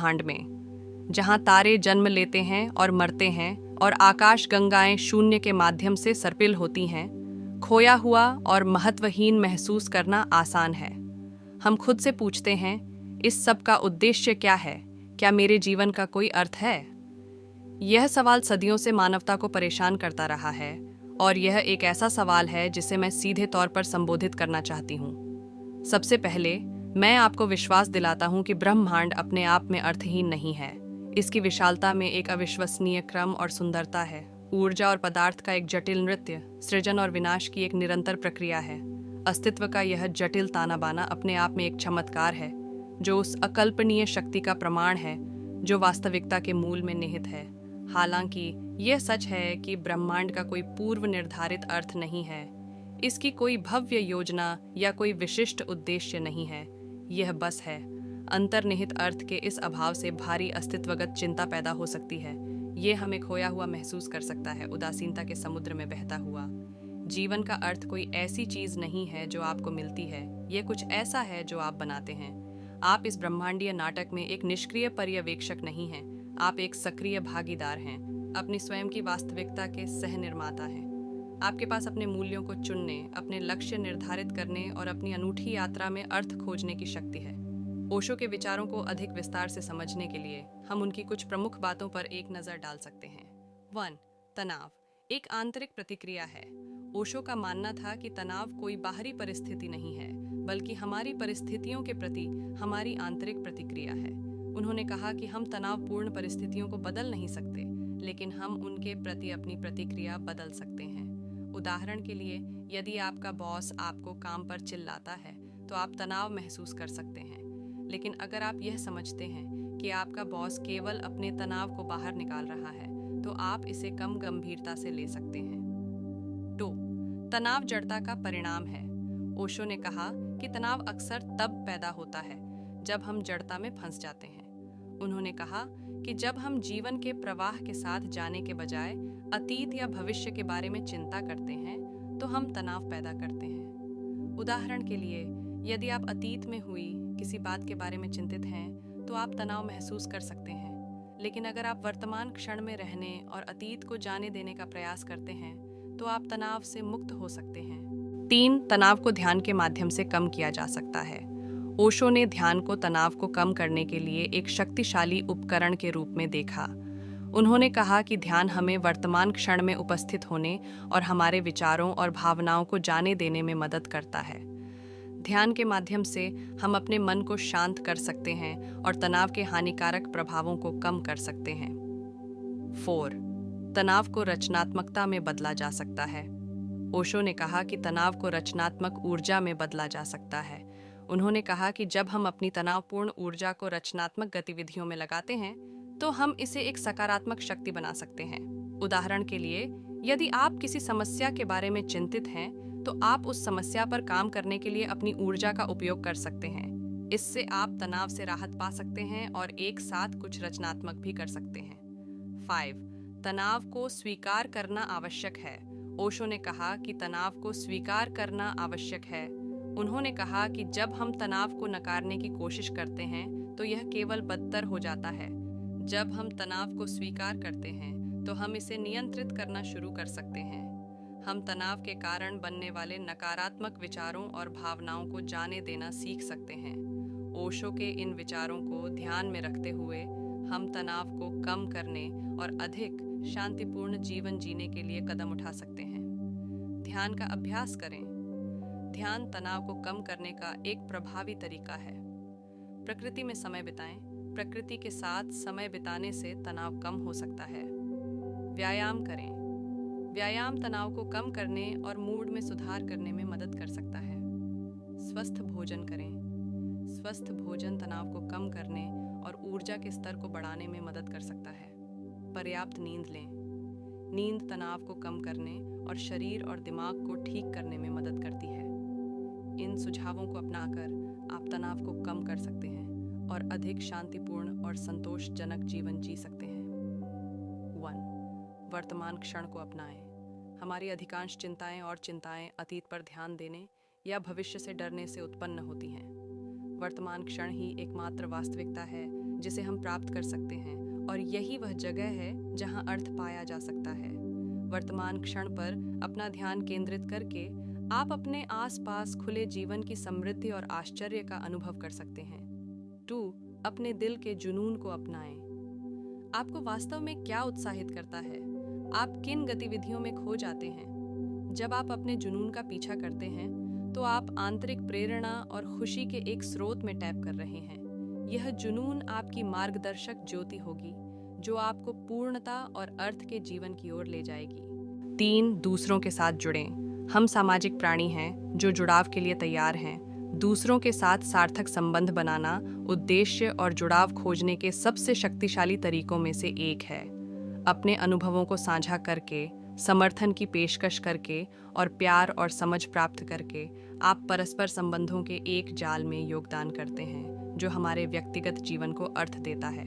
ब्रह्मांड में, जहां तारे जन्म लेते हैं और मरते हैं और आकाश गंगाएं शून्य के माध्यम से सर्पिल होती हैं, खोया हुआ और महत्वहीन महसूस करना आसान है। हम खुद से पूछते हैं, इस सब का उद्देश्य क्या है? क्या मेरे जीवन का कोई अर्थ है? यह सवाल सदियों से मानवता को परेशान करता रहा है और यह एक ऐसा सवाल है जिसे मैं सीधे तौर पर संबोधित करना चाहती हूँ। सबसे पहले मैं आपको विश्वास दिलाता हूँ कि ब्रह्मांड अपने आप में अर्थहीन नहीं है। इसकी विशालता में एक अविश्वसनीय क्रम और सुंदरता है। ऊर्जा और पदार्थ का एक जटिल नृत्य, सृजन और विनाश की एक निरंतर प्रक्रिया है। अस्तित्व का यह जटिल ताना बाना अपने आप में एक चमत्कार है, जो उस अकल्पनीय शक्ति का प्रमाण है जो वास्तविकता के मूल में निहित है। हालांकि यह सच है कि ब्रह्मांड का कोई पूर्व निर्धारित अर्थ नहीं है, इसकी कोई भव्य योजना या कोई विशिष्ट उद्देश्य नहीं है। यह बस है। अंतर्निहित अर्थ के इस अभाव से भारी अस्तित्वगत चिंता पैदा हो सकती है। ये हमें खोया हुआ महसूस कर सकता है, उदासीनता के समुद्र में बहता हुआ। जीवन का अर्थ कोई ऐसी चीज नहीं है जो आपको मिलती है, यह कुछ ऐसा है जो आप बनाते हैं। आप इस ब्रह्मांडीय नाटक में एक निष्क्रिय पर्यवेक्षक नहीं हैं, आप एक सक्रिय भागीदार हैं, अपनी स्वयं की वास्तविकता के सह निर्माता हैं। आपके पास अपने मूल्यों को चुनने, अपने लक्ष्य निर्धारित करने और अपनी अनूठी यात्रा में अर्थ खोजने की शक्ति है। ओशो के विचारों को अधिक विस्तार से समझने के लिए हम उनकी कुछ प्रमुख बातों पर एक नज़र डाल सकते हैं। 1. तनाव एक आंतरिक प्रतिक्रिया है। ओशो का मानना था कि तनाव कोई बाहरी परिस्थिति नहीं है, बल्कि हमारी परिस्थितियों के प्रति हमारी आंतरिक प्रतिक्रिया है। उन्होंने कहा कि हम तनावपूर्ण परिस्थितियों को बदल नहीं सकते, लेकिन हम उनके प्रति अपनी प्रतिक्रिया बदल सकते हैं। उदाहरण के लिए, यदि आपका बॉस आपको काम पर चिल्लाता है, तो आप तनाव महसूस कर सकते हैं। लेकिन अगर आप यह समझते हैं कि आपका बॉस केवल अपने तनाव को बाहर निकाल रहा है, तो आप इसे कम गंभीरता से ले सकते हैं। 2. तनाव जड़ता का परिणाम है। ओशो ने कहा कि तनाव अक्सर तब पैदा होता है जब हम जड़ता में फंस जाते हैं। उन्होंने कहा कि जब हम जीवन के प्रवाह के साथ जाने के बजाय अतीत या भविष्य के बारे में चिंता करते हैं, तो हम तनाव पैदा करते हैं। उदाहरण के लिए, यदि आप अतीत में हुई किसी बात के बारे में चिंतित हैं, तो आप तनाव महसूस कर सकते हैं। लेकिन अगर आप वर्तमान क्षण में रहने और अतीत को जाने देने का प्रयास करते हैं, तो आप तनाव से मुक्त हो सकते हैं। 3. तनाव को ध्यान के माध्यम से कम किया जा सकता है। ओशो ने ध्यान को तनाव को कम करने के लिए एक शक्तिशाली उपकरण के रूप में देखा। उन्होंने कहा कि ध्यान हमें वर्तमान क्षण में उपस्थित होने और हमारे विचारों और भावनाओं को जाने देने में मदद करता है। ध्यान के माध्यम से हम अपने मन को शांत कर सकते हैं और तनाव के हानिकारक प्रभावों को कम कर सकते हैं। 4. तनाव को रचनात्मकता में बदला जा सकता है। ओशो ने कहा कि तनाव को रचनात्मक ऊर्जा में बदला जा सकता है। उन्होंने कहा कि जब हम अपनी तनावपूर्ण ऊर्जा को रचनात्मक गतिविधियों में लगाते हैं, तो हम इसे एक सकारात्मक शक्ति बना सकते हैं। उदाहरण के लिए, यदि आप किसी समस्या के बारे में चिंतित हैं, तो आप उस समस्या पर काम करने के लिए अपनी ऊर्जा का उपयोग कर सकते हैं। इससे आप तनाव से राहत पा सकते हैं और एक साथ कुछ रचनात्मक भी कर सकते हैं। 5. तनाव को स्वीकार करना आवश्यक है। ओशो ने कहा कि तनाव को स्वीकार करना आवश्यक है। उन्होंने कहा कि जब हम तनाव को नकारने की कोशिश करते हैं, तो यह केवल बदतर हो जाता है। जब हम तनाव को स्वीकार करते हैं, तो हम इसे नियंत्रित करना शुरू कर सकते हैं। हम तनाव के कारण बनने वाले नकारात्मक विचारों और भावनाओं को जाने देना सीख सकते हैं। ओशो के इन विचारों को ध्यान में रखते हुए हम तनाव को कम करने और अधिक शांतिपूर्ण जीवन जीने के लिए कदम उठा सकते हैं। ध्यान का अभ्यास करें। ध्यान तनाव को कम करने का एक प्रभावी तरीका है। प्रकृति में समय बिताएं। प्रकृति के साथ समय बिताने से तनाव कम हो सकता है। व्यायाम करें। व्यायाम तनाव को कम करने और मूड में सुधार करने में मदद कर सकता है। स्वस्थ भोजन करें। स्वस्थ भोजन तनाव को कम करने और ऊर्जा के स्तर को बढ़ाने में मदद कर सकता है। पर्याप्त नींद लें। नींद तनाव को कम करने और शरीर और दिमाग को ठीक करने में मदद करती है। इन सुझावों को अपनाकर आप तनाव को कम कर सकते हैं और अधिक शांतिपूर्ण और संतोषजनक जीवन जी सकते हैं। 1. वर्तमान क्षण को अपनाएं। हमारी अधिकांश चिंताएं अतीत पर ध्यान देने या भविष्य से डरने से उत्पन्न होती हैं। वर्तमान क्षण ही एकमात्र वास्तविकता है जिसे हम प्राप्त कर सकते हैं, और यही वह जगह है जहां अर्थ पाया जा सकता है। वर्तमान क्षण पर अपना ध्यान केंद्रित करके आप अपने आसपास खुले जीवन की समृद्धि और आश्चर्य का अनुभव कर सकते हैं। 2. अपने दिल के जुनून को अपनाएं। आपको वास्तव में क्या उत्साहित करता है? आप किन गतिविधियों में खो जाते हैं? जब आप अपने जुनून का पीछा करते हैं तो आप आंतरिक प्रेरणा और खुशी के एक स्रोत में टैप कर रहे हैं। यह जुनून आपकी मार्गदर्शक ज्योति होगी जो आपको पूर्णता और अर्थ के जीवन की ओर ले जाएगी। 3. दूसरों के साथ जुड़ें। हम सामाजिक प्राणी हैं जो जुड़ाव के लिए तैयार हैं। दूसरों के साथ सार्थक संबंध बनाना उद्देश्य और जुड़ाव खोजने के सबसे शक्तिशाली तरीकों में से एक है। अपने अनुभवों को साझा करके, समर्थन की पेशकश करके और प्यार और समझ प्राप्त करके आप परस्पर संबंधों के एक जाल में योगदान करते हैं जो हमारे व्यक्तिगत जीवन को अर्थ देता है।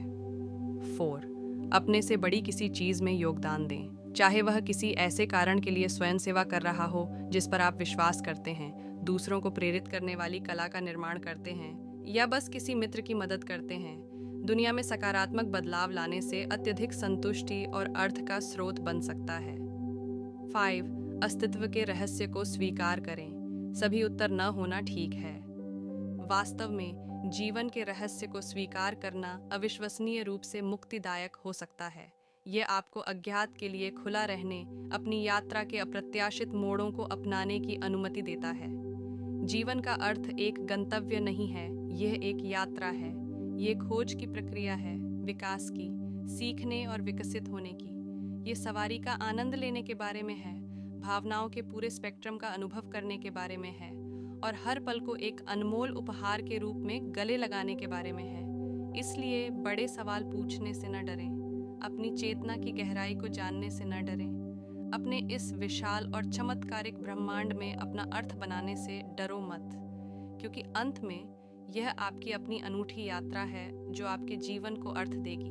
4. अपने से बड़ी किसी चीज़ में योगदान दें, चाहे वह किसी ऐसे कारण के लिए स्वयं सेवा कर रहा हो जिस पर आप विश्वास करते हैं, दूसरों को प्रेरित करने वाली कला का निर्माण करते हैं, या बस किसी मित्र की मदद करते हैं। दुनिया में सकारात्मक बदलाव लाने से अत्यधिक संतुष्टि और अर्थ का स्रोत बन सकता है। 5. अस्तित्व के रहस्य को स्वीकार करें। सभी उत्तर न होना ठीक है। वास्तव में जीवन के रहस्य को स्वीकार करना अविश्वसनीय रूप से मुक्तिदायक हो सकता है। यह आपको अज्ञात के लिए खुला रहने, अपनी यात्रा के अप्रत्याशित मोड़ों को अपनाने की अनुमति देता है। जीवन का अर्थ एक गंतव्य नहीं है, यह एक यात्रा है। ये खोज की प्रक्रिया है, विकास की, सीखने और विकसित होने की। ये सवारी का आनंद लेने के बारे में है, भावनाओं के पूरे स्पेक्ट्रम का अनुभव करने के बारे में है, और हर पल को एक अनमोल उपहार के रूप में गले लगाने के बारे में है। इसलिए बड़े सवाल पूछने से न डरें, अपनी चेतना की गहराई को जानने से न डरें, अपने इस विशाल और चमत्कारिक ब्रह्मांड में अपना अर्थ बनाने से डरो मत, क्योंकि अंत में यह आपकी अपनी अनूठी यात्रा है जो आपके जीवन को अर्थ देगी।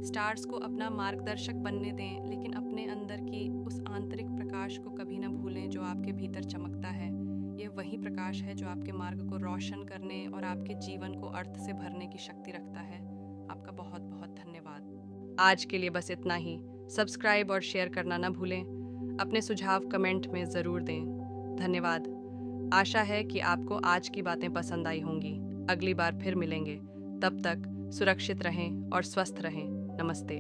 स्टार्स को अपना मार्गदर्शक बनने दें, लेकिन अपने अंदर की उस आंतरिक प्रकाश को कभी न भूलें जो आपके भीतर चमकता है। यह वही प्रकाश है जो आपके मार्ग को रोशन करने और आपके जीवन को अर्थ से भरने की शक्ति रखता है। आपका बहुत बहुत धन्यवाद। आज के लिए बस इतना ही। सब्सक्राइब और शेयर करना न भूलें। अपने सुझाव कमेंट में ज़रूर दें। धन्यवाद। आशा है कि आपको आज की बातें पसंद आई होंगी। अगली बार फिर मिलेंगे। तब तक सुरक्षित रहें और स्वस्थ रहें। नमस्ते।